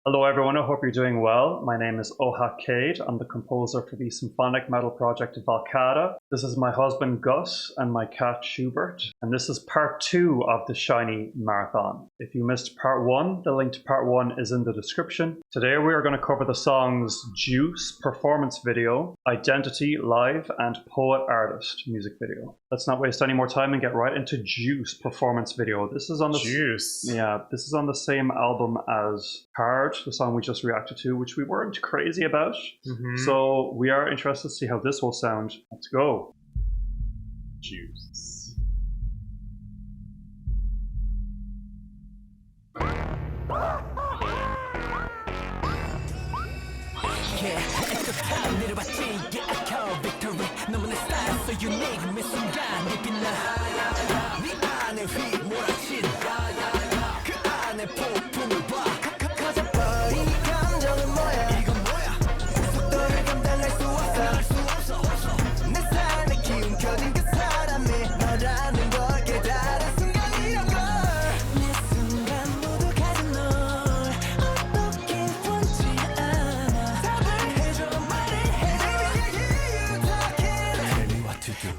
Hello everyone, I hope you're doing well. My name is Oha Cade. I'm the composer for the symphonic metal project Valcada. This is my husband Gus and my cat Schubert. And this is part 2 of the SHINee marathon. If you missed part 1, the link to part 1 is in the description. Today we are going to cover the songs Juice performance video, Identity live, and Poet Artist music video. Let's not waste any more time and get right into Juice performance video. This is on the this is on the same album as Hard, the song we just reacted to, which we weren't crazy about. So we are interested to see how this will sound. Let's go. Juice.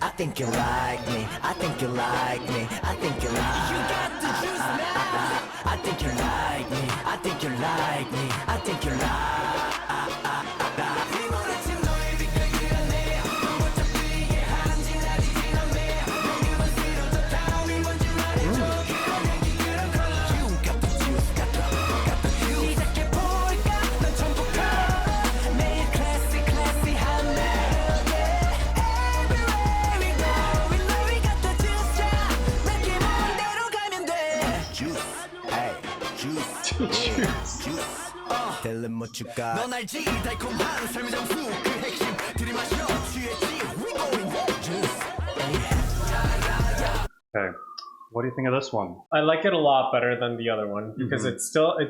I think you like me, I think you like me, I think you like me. You got the juice now. I think you like me, I think you like me, I think you like. 텔렘 what you got. 넌 알지 달콤한 삶의 정수 그 핵심 들이마셔 취했지 we going juice. Okay, what do you think of this one? I like it a lot better than the other one because it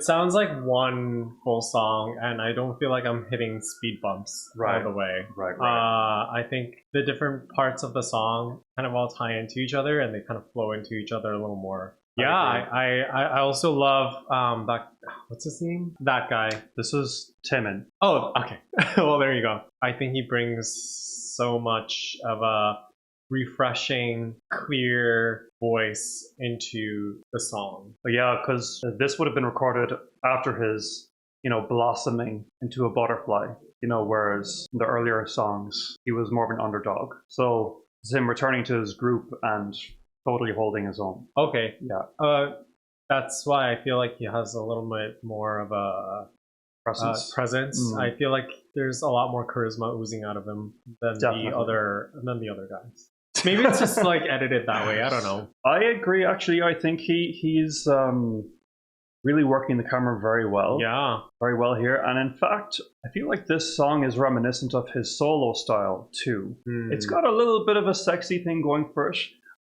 sounds like one full song and I don't feel like I'm hitting speed bumps all the way. Right. I think the different parts of the song kind of all tie into each other and they kind of flow into each other a little more. Yeah, I also love that. What's his name? That guy. This is Timon. Oh, okay. Well, there you go. I think he brings so much of a refreshing, clear voice into the song. But yeah, because this would have been recorded after his, blossoming into a butterfly. Whereas in the earlier songs he was more of an underdog. So it's him returning to his group and totally holding his own. Okay. Yeah. That's why I feel like he has a little bit more of a presence. I feel like there's a lot more charisma oozing out of him than the other guys. Maybe it's just like edited that way. I don't know. I agree. Actually, I think he's really working the camera very well. Yeah. Very well here. And in fact, I feel like this song is reminiscent of his solo style too. It's got a little bit of a sexy thing going for it.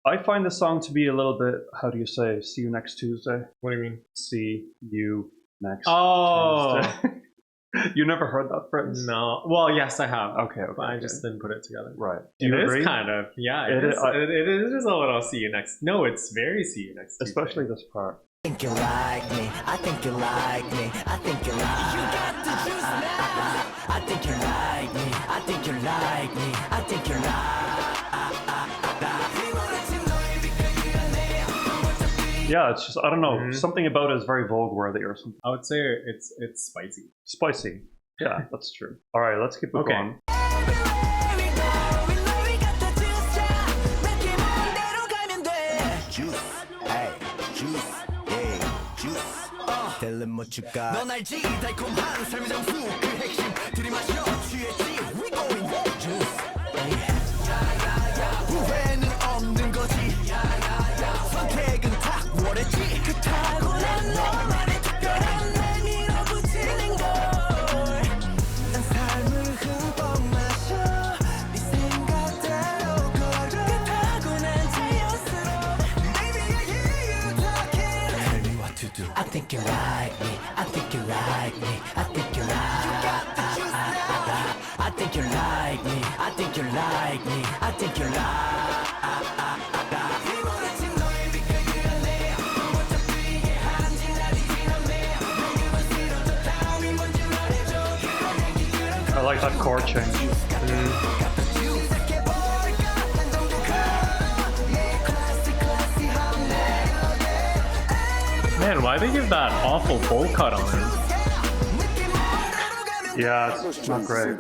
I find the song to be a little bit, how do you say, see you next Tuesday? What do you mean? See you next Tuesday. You never heard that phrase? No. Well, yes, I have. Okay. But I just didn't put it together. Right. Do you agree? Kind of. Yeah, it is a little see you next. No, it's very see you next Tuesday. Especially this part. I think you like me, I think you like me, I think you like me. You got the juice now. I think you like me, I think you like me, I think you like. Yeah, it's just, I don't know, something about it is very Vogue-worthy or something. I would say it's spicy. Spicy. Yeah, that's true. All right, let's keep it going. 텔렘 what you got. 넌 알지 달콤한 삶의 정수 그 핵심 들이마셔 취했지 we going juice. 후회는 없는 거지. 선택은 탁월했지. 그 타고난 너만의 특별한 날 밀어붙이는 걸. 난 삶을 흠뻑 마셔 네 생각대로 걸어. 그 타고난 자연스러워. Baby I hear you talking. Tell me what to do. I think you like me. I think you like me. I think you like. You got the juice now. I think you like me. I think you like me. I think you like. like that chord change. Man, why they give that awful bowl cut on him? Yeah, it's not great.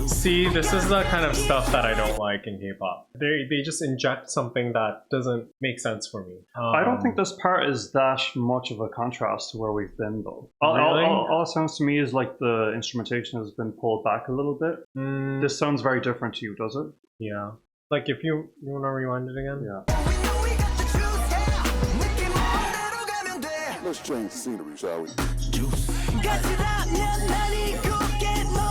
See, this is the kind of stuff that I don't like in K-pop. They just inject something that doesn't make sense for me. I don't think this part is that much of a contrast to where we've been, though. Really? All it sounds to me is like the instrumentation has been pulled back a little bit. This sounds very different to you, does it? Yeah. Like, if you want to rewind it again? Yeah. Let's change the scenery, shall we?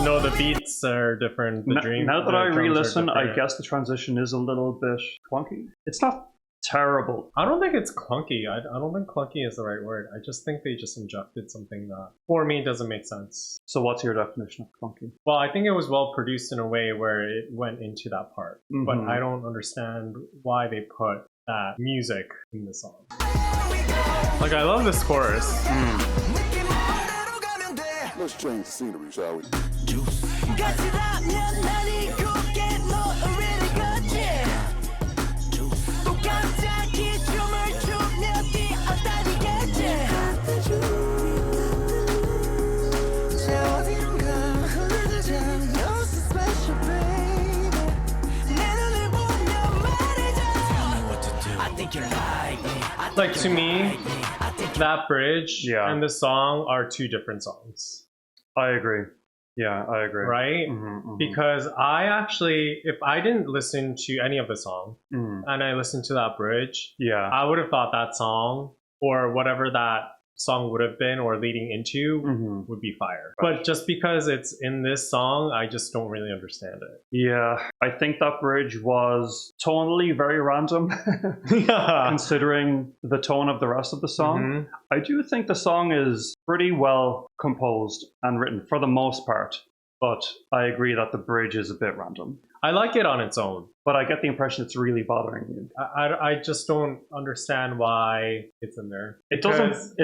No, the beats are different. The dream. Now that the I drums are re-listen, I different. guess the transition is a little bit clunky. It's not terrible. I don't think it's clunky. I don't think clunky is the right word. I just think they just injected something that, for me, doesn't make sense. So what's your definition of clunky? Well, I think it was well produced in a way where it went into that part. But I don't understand why they put that music in the song. Like, I love this chorus. Let's change the scenery, shall we? Like, to me, that bridge Yeah. and the song are two different songs. I agree. Yeah, I agree. Right? Because I actually, if I didn't listen to any of the song and I listened to that bridge, Yeah. I would have thought that song or whatever that song would have been or leading into would be fire. But just because it's in this song, I just don't really understand it. Yeah, I think that bridge was tonally very random, considering the tone of the rest of the song. I do think the song is pretty well composed and written for the most part, but I agree that the bridge is a bit random. I like it on its own. But I get the impression it's really bothering you. I just don't understand why it's in there. It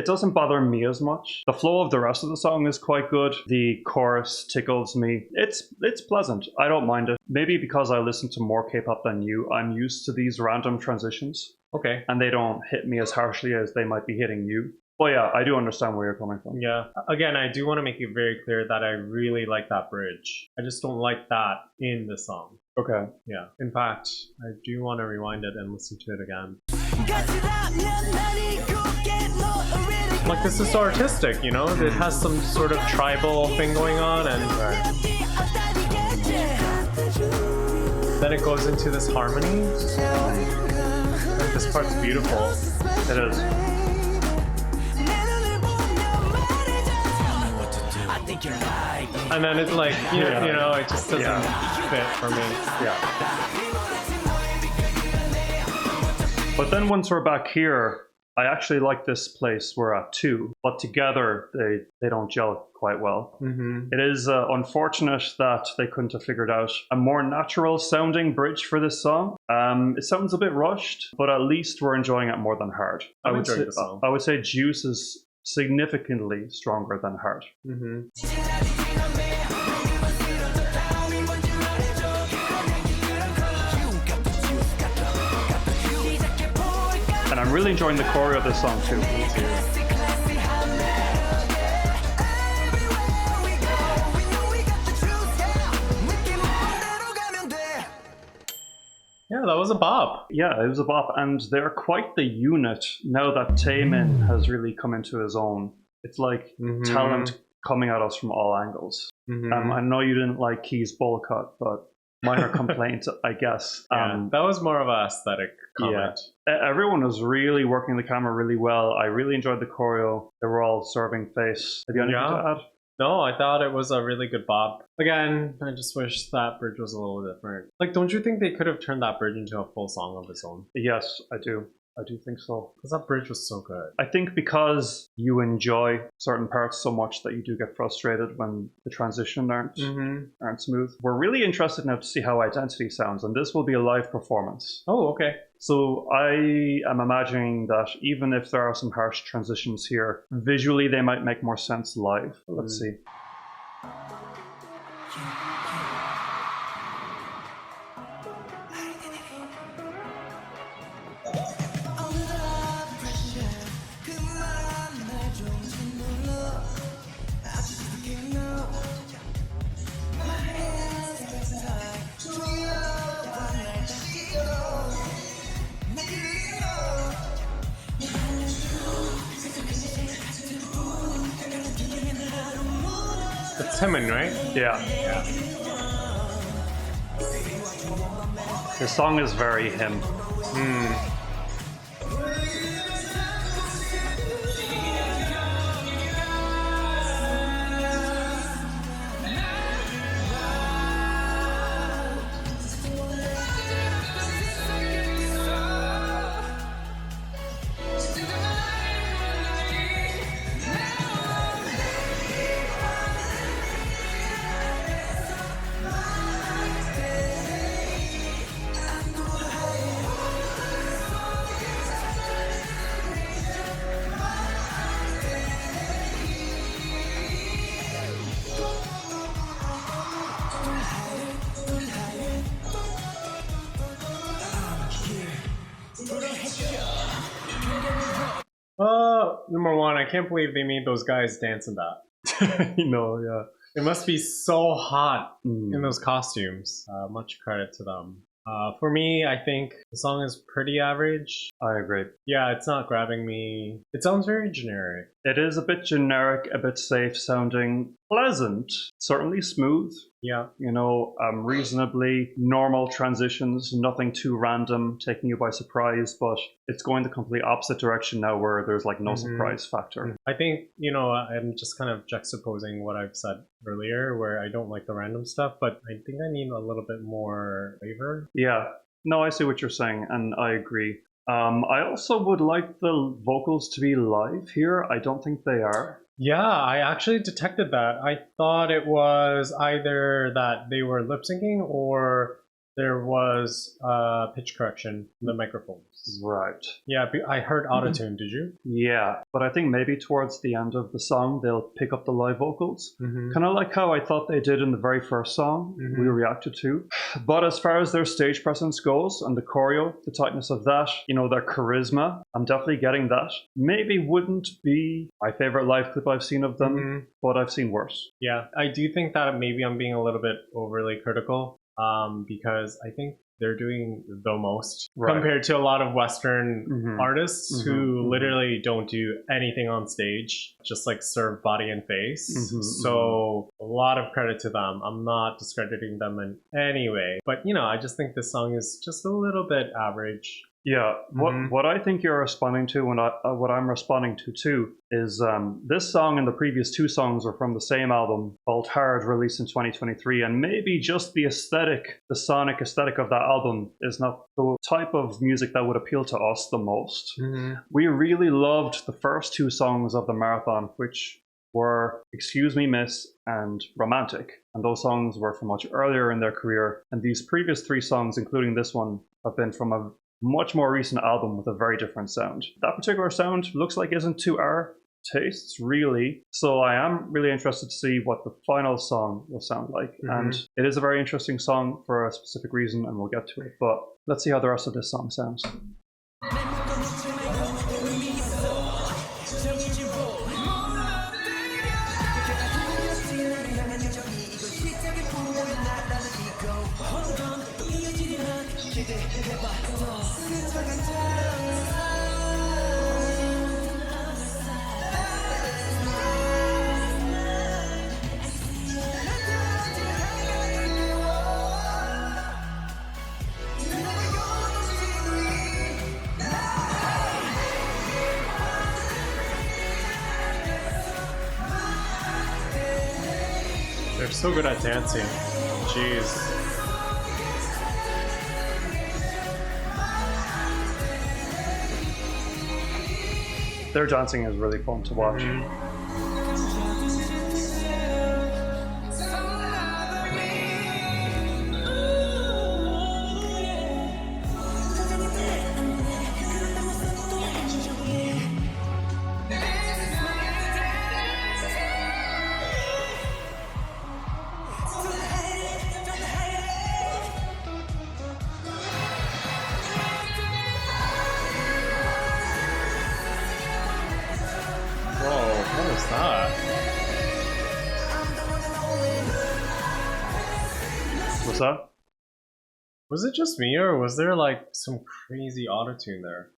doesn't bother me as much. The flow of the rest of the song is quite good. The chorus tickles me. It's pleasant. I don't mind it. Maybe because I listen to more K-pop than you, I'm used to these random transitions. Okay. And they don't hit me as harshly as they might be hitting you. But yeah, I do understand where you're coming from. Yeah. Again, I do want to make it very clear that I really like that bridge. I just don't like that in the song. Okay. Yeah. In fact, I do want to rewind it and listen to it again. Like, this is so artistic, you know? It has some sort of tribal thing going on, and then it goes into this harmony. And this part's beautiful. It is. And then it's like, you know, it just doesn't fit for me. Yeah. But then once we're back here, I actually like this place we're at too. But together, they don't gel quite well. It is unfortunate that they couldn't have figured out a more natural sounding bridge for this song. It sounds a bit rushed, but at least we're enjoying it more than Hard. I would say Juice is significantly stronger than Hard. And I'm really enjoying the choreo of this song too. Yeah, that was a bop. Yeah, it was a bop, and they're quite the unit now that Taemin has really come into his own. It's like talent coming at us from all angles. I know you didn't like Key's bowl cut, but minor complaint, I guess. Yeah, that was more of an aesthetic comment. Yeah. Everyone was really working the camera really well. I really enjoyed the choreo. They were all serving face. Have you anything to add? No, I thought it was a really good bop. Again, I just wish that bridge was a little different. Like, don't you think they could have turned that bridge into a full song of its own? Yes, I do. I do think so. Because that bridge was so good. I think because you enjoy certain parts so much that you do get frustrated when the transition aren't smooth. We're really interested now to see how Identity sounds, and this will be a live performance. Oh, okay. So I am imagining that even if there are some harsh transitions here, visually they might make more sense live. Let's see. It's Timon, right? Yeah. The song is very him. Number one, I can't believe they made those guys dance in that. You know, yeah. It must be so hot in those costumes. Much credit to them. For me, I think the song is pretty average. I agree. Yeah, it's not grabbing me. It sounds very generic. It is a bit generic, a bit safe sounding, pleasant, certainly smooth. Yeah. You know, reasonably normal transitions, nothing too random, taking you by surprise, but it's going the complete opposite direction now where there's like no surprise factor. I think, you know, I'm just kind of juxtaposing what I've said earlier where I don't like the random stuff, but I think I need a little bit more flavor. Yeah. No, I see what you're saying, and I agree. I also would like the vocals to be live here. I don't think they are. Yeah, I actually detected that. I thought it was either that they were lip syncing or there was pitch correction in the microphones. Right. Yeah, I heard autotune. Did you? Yeah, but I think maybe towards the end of the song they'll pick up the live vocals. Kind of like how I thought they did in the very first song we reacted to. But as far as their stage presence goes and the choreo, the tightness of that, you know, their charisma, I'm definitely getting that. Maybe wouldn't be my favorite live clip I've seen of them, but I've seen worse. Yeah, I do think that maybe I'm being a little bit overly critical. Because I think they're doing the most compared to a lot of Western artists who literally don't do anything on stage, just like serve body and face. So a lot of credit to them. I'm not discrediting them in any way, but you know, I just think this song is just a little bit average. Yeah, what I think you're responding to and what I'm responding to too is this song and the previous two songs are from the same album called Hard, released in 2023, and maybe just the aesthetic, the sonic aesthetic of that album is not the type of music that would appeal to us the most. We really loved the first two songs of the marathon, which were Excuse Me Miss and Romantic, and those songs were from much earlier in their career, and these previous three songs, including this one, have been from a much more recent album with a very different sound. That particular sound looks like isn't to our tastes, really. So I am really interested to see what the final song will sound like. And it is a very interesting song for a specific reason, and we'll get to it. But let's see how the rest of this song sounds. They're so good at dancing. Jeez. Their dancing is really fun to watch. that? What's that? Was it just me, or was there like some crazy autotune there?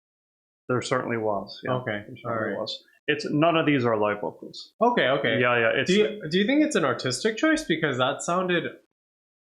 There certainly was. Yeah. Okay, There certainly was. It's none of these are live vocals. Okay. Yeah. It's, do you think it's an artistic choice, because that sounded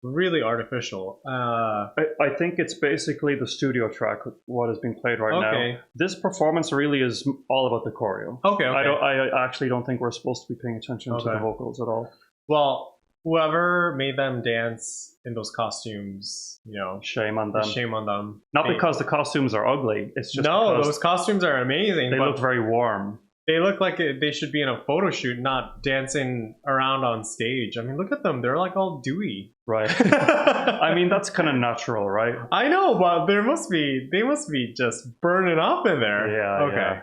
really artificial? I think it's basically the studio track, what is being played right Okay. now. This performance really is all about the choreo. Okay. I actually don't think we're supposed to be paying attention to the vocals at all. Well, whoever made them dance in those costumes, you know, Shame on them. shame on them. Not because the costumes are ugly. It's just no, because those costumes are amazing. they but look very warm. they look like they should be in a photo shoot, not dancing around on stage. I mean, look at them; they're like all dewy. Right. I mean, that's kind of natural, right? I know, but they must be just burning up in there. Yeah. Okay. Yeah.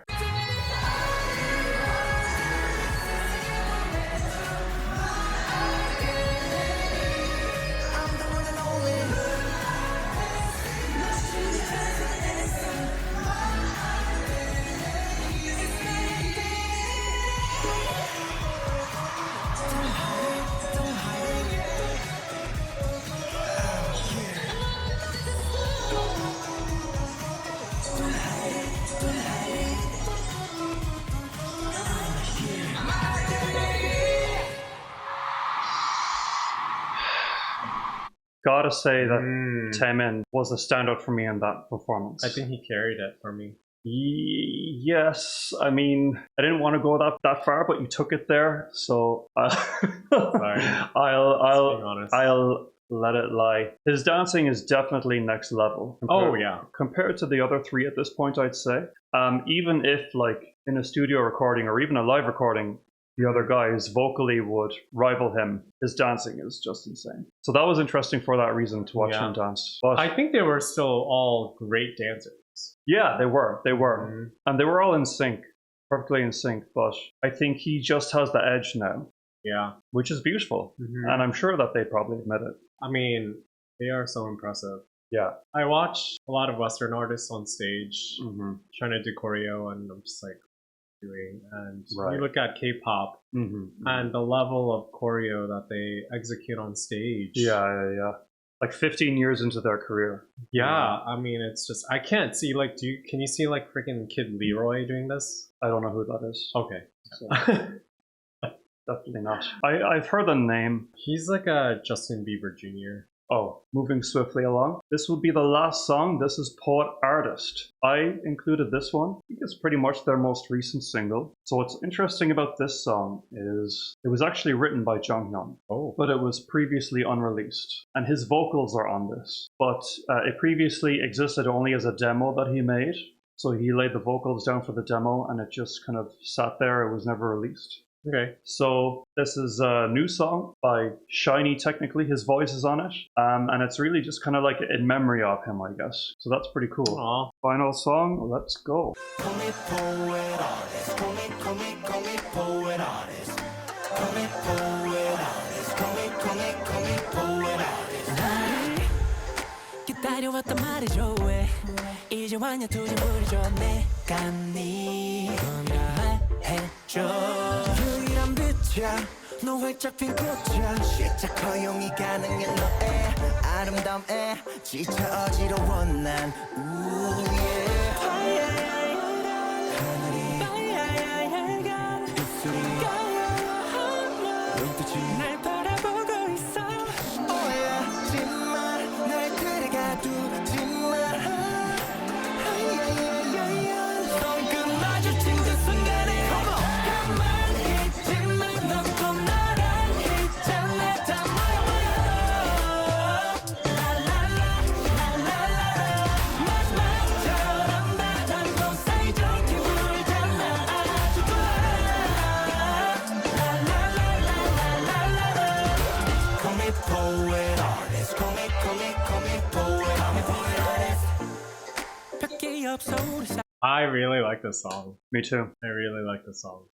Gotta say that Taemin was a standout for me in that performance. I think he carried it for me. Yes, I mean, I didn't want to go that far, but you took it there, so Sorry. I'll let it lie. His dancing is definitely next level. Compared to the other three at this point, I'd say. Even if, like, in a studio recording or even a live recording, the other guys vocally would rival him, his dancing is just insane. So that was interesting for that reason, to watch him dance. But I think they were still all great dancers. yeah, they were. And they were all in sync, perfectly in sync. But I think he just has the edge now. Yeah. Which is beautiful. And I'm sure that they probably admit it. I mean, they are so impressive. Yeah. I watch a lot of Western artists on stage trying to do choreo, and I'm just like, doing. And you look at K-pop and the level of choreo that they execute on stage. Yeah. Like 15 years into their career. Yeah, I mean, it's just, I can't see, like, can you see, like, freaking Kid Leroy doing this? I don't know who that is. Okay. So, definitely not. I've heard the name. He's like a Justin Bieber Jr. Oh, moving swiftly along. This will be the last song. This is Poet Artist. I included this one. I think it's pretty much their most recent single. So what's interesting about this song is it was actually written by Jonghyun. But it was previously unreleased. And his vocals are on this. But it previously existed only as a demo that he made. So he laid the vocals down for the demo and it just kind of sat there. It was never released. Okay. So this is a new song by SHINee, technically. His voice is on it. And it's really just kind of like in memory of him, I guess. So that's pretty cool. Aww. Final song, let's go. Call me poet artist. Call me poet artist. Call me poet artist. Call me poet artist. 나를 기다려왔단 말이죠 왜 이제 완전 투지물이죠 내가 네 말해줘 유일한 빛이야 너 활짝 핀 꽃이야 시작 허용이 가능해 너의 아름다움에 지쳐 어지러워 난 하늘이 입술이 눈빛이 날 바라보고 있어 오해하지마 날 그래가 두지마 손 끝마주친 그 순간에 가만히 있지만 넌 또 나랑 있잖아 다 모여 라라라라라라 마지막처럼 바람도 사이좋게 불잖아 아주 좋아 라라라라라라라 Call me poet artist Call me poet artist 밖에 없어 우리 I really like this song. Me too. I really like this song.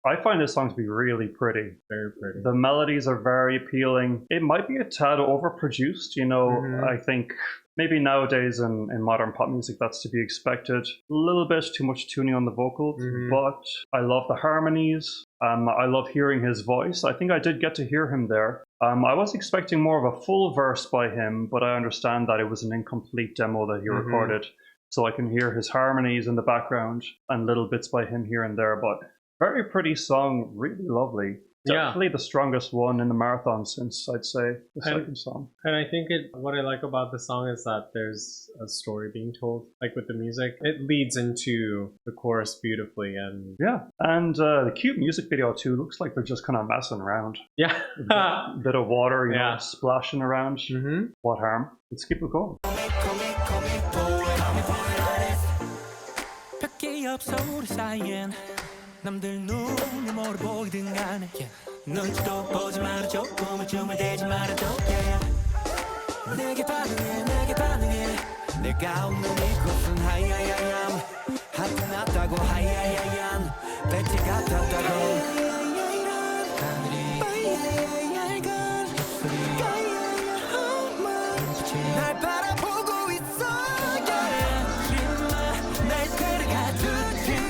I find this song to be really pretty. Very pretty. The melodies are very appealing. It might be a tad overproduced, you know. I think maybe nowadays in modern pop music that's to be expected. A little bit too much tuning on the vocals, but I love the harmonies. I love hearing his voice. I think I did get to hear him there. I was expecting more of a full verse by him, but I understand that it was an incomplete demo that he recorded. So I can hear his harmonies in the background and little bits by him here and there. But very pretty song, really lovely. Definitely the strongest one in the marathon since, I'd say, the second song. And I think what I like about the song is that there's a story being told. Like with the music, it leads into the chorus beautifully. And the cute music video too looks like they're just kind of messing around. Yeah. A bit of water, you know, splashing around. What harm? Let's keep it going. 남들 눈이 뭐를 보이든 간에 눈치도 보지 말아줘 꿈을 대지 말아줘 내게 반응해 내가 없는 이곳은 하야야얌 하트 났다고 하야야얌 배치 같았다고 날 바라보고 있어 날 데려가 주지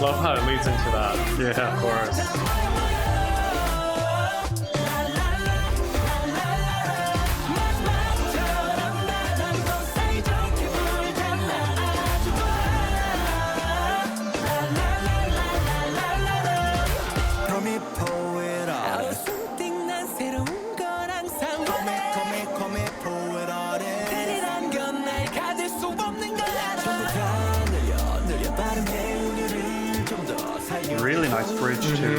love how it leads into that chorus. Really nice bridge too.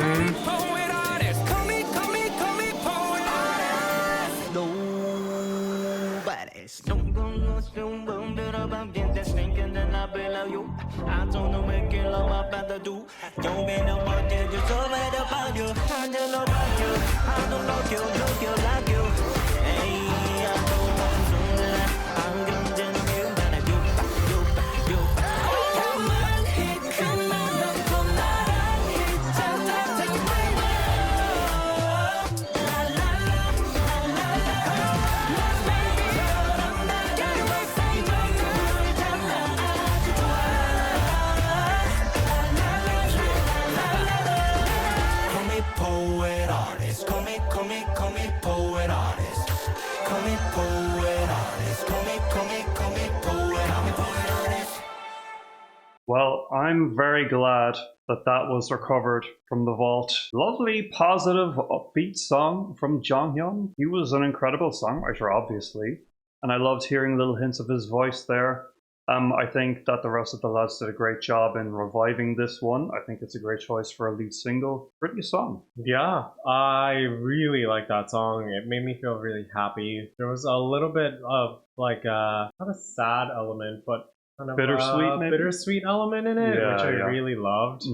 Well, I'm very glad that was recovered from the vault. Lovely, positive, upbeat song from Jonghyun. He was an incredible songwriter, obviously, and I loved hearing little hints of his voice there. I think that the rest of the lads did a great job in reviving this one. I think it's a great choice for a lead single. Pretty song. Yeah, I really like that song. It made me feel really happy. There was a little bit of like not a sad element, but kind of bittersweet element in it, which I really loved.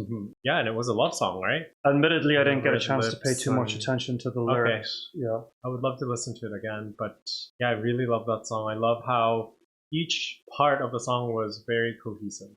Yeah, and it was a love song, right? Admittedly, I didn't get a chance to pay too much attention to the lyrics. Yeah, I would love to listen to it again, but yeah, I really love that song. I love how each part of the song was very cohesive.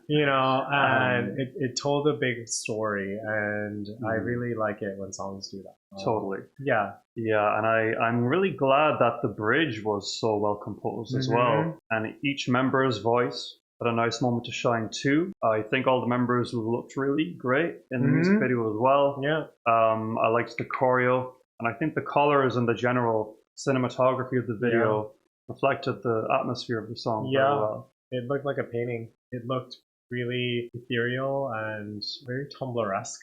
You know, and it told a big story, and I really like it when songs do that. Totally. Yeah, and I'm really glad that the bridge was so well composed as well, and each member's voice had a nice moment to shine too. I think all the members looked really great in the music video as well. Yeah. I liked the choreo, and I think the colors and the general cinematography of the video reflected the atmosphere of the song very well. It looked like a painting. It looked really ethereal and very Tumblr-esque.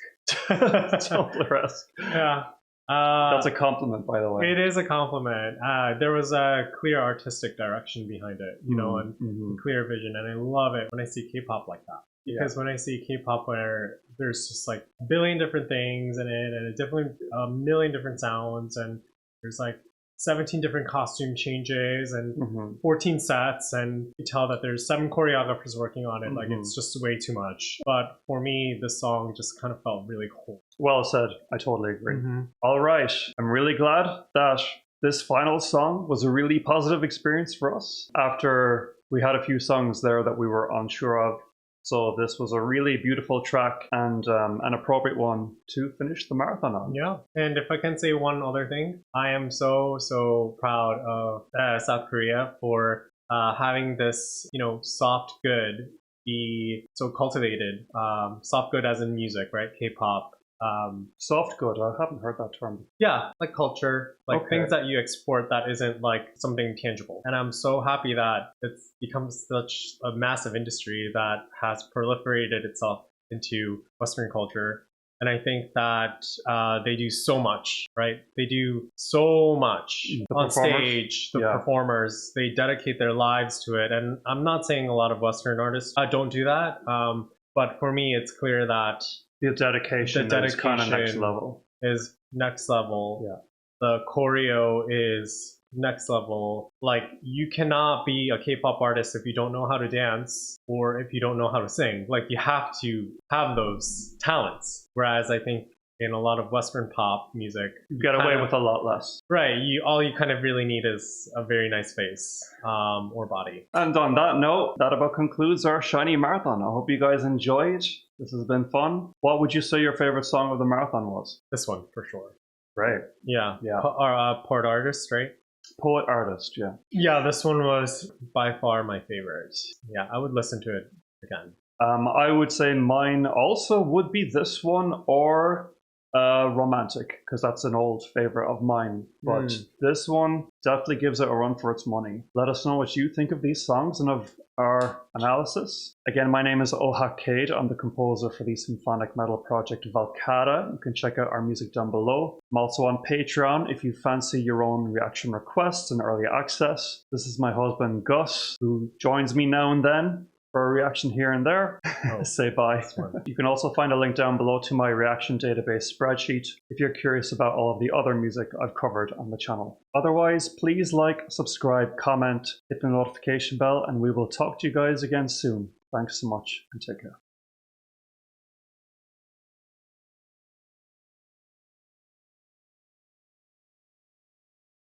Tumblr-esque. Yeah. That's a compliment, by the way. It is a compliment. There was a clear artistic direction behind it, you know, and clear vision, and I love it when I see K-pop like that. Because when I see K-pop where there's just like a billion different things in it, and a million different sounds, and there's like 17 different costume changes and 14 sets, and you tell that there's 7 choreographers working on it. Like, it's just way too much. But for me, this song just kind of felt really cool. Well said. I totally agree. All right. I'm really glad that this final song was a really positive experience for us after we had a few songs there that we were unsure of. So this was a really beautiful track and an appropriate one to finish the marathon on. Yeah, and if I can say one other thing, I am so proud of South Korea for having this, soft good be so cultivated. Soft good as in music, right? K-pop. Soft good. I haven't heard that term. Yeah, like culture, like Okay. things that you export that isn't like something tangible. And I'm so happy that it's become such a massive industry that has proliferated itself into Western culture. And I think that they do so much, right? They do so much on stage. The performers, they dedicate their lives to it. And I'm not saying a lot of Western artists don't do that. But for me, it's clear that the dedication is kind of next level. Is next level. Yeah. The choreo is next level. Like, you cannot be a K-pop artist if you don't know how to dance or if you don't know how to sing. Like, you have to have those talents. Whereas I think in a lot of Western pop music, you get away with a lot less. Right. All you kind of really need is a very nice face or body. And on that note, that about concludes our SHINee Marathon. I hope you guys enjoyed. This has been fun. What would you say your favorite song of the marathon was? This one, for sure. Right. Yeah. Poet Artist, right? Poet Artist, yeah. Yeah, this one was by far my favorite. Yeah, I would listen to it again. I would say mine also would be this one or Romantic, because that's an old favorite of mine. But this one definitely gives it a run for its money. Let us know what you think of these songs and of our analysis. Again, my name is Ohak Cade. I'm the composer for the symphonic metal project Valkata. You can check out our music down below. I'm also on Patreon if you fancy your own reaction requests and early access. This is my husband Gus, who joins me now and then for a reaction here and there. Say bye. You can also find a link down below to my reaction database spreadsheet if you're curious about all of the other music I've covered on the channel. Otherwise, please like, subscribe, comment, hit the notification bell, and we will talk to you guys again soon. Thanks so much and take care.